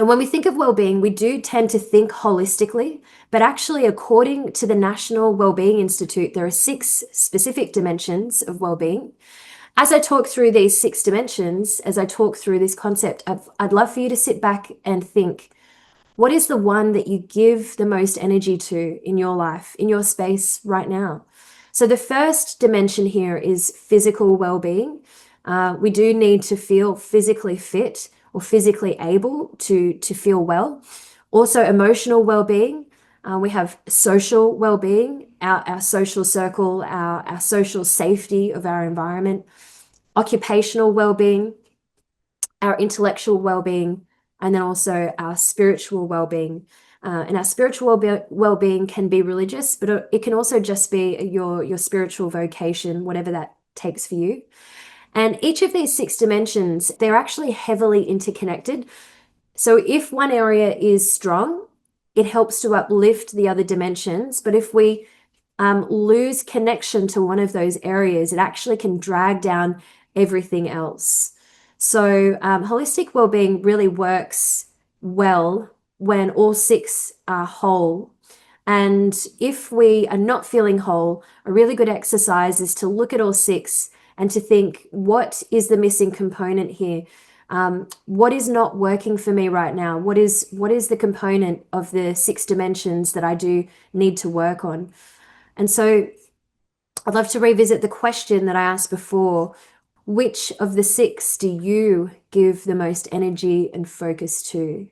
And when we think of well-being, we do tend to think holistically, but actually, according to the National Wellbeing Institute, there are 6 specific dimensions of well-being. As I talk through these 6 dimensions, as I talk through this concept, I'd love for you to sit back and think, what is the one that you give the most energy to in your life, in your space right now? So the first dimension here is physical well-being. We do need to feel physically fit or physically able to feel well. Also, emotional well-being. We have social well-being, our social circle, our social safety of our environment, occupational well-being, our intellectual well-being, and then also our spiritual well-being. And our spiritual well-being can be religious, but it can also just be your spiritual vocation, whatever that takes for you. And each of these 6 dimensions, they're actually heavily interconnected. So if one area is strong, it helps to uplift the other dimensions. But if we lose connection to one of those areas, it actually can drag down everything else. So holistic well-being really works well when all 6 are whole. And if we are not feeling whole, a really good exercise is to look at all 6 and to think, what is the missing component here? What is not working for me right now? What is the component of the 6 dimensions that I do need to work on? And so I'd love to revisit the question that I asked before. Which of the 6 do you give the most energy and focus to?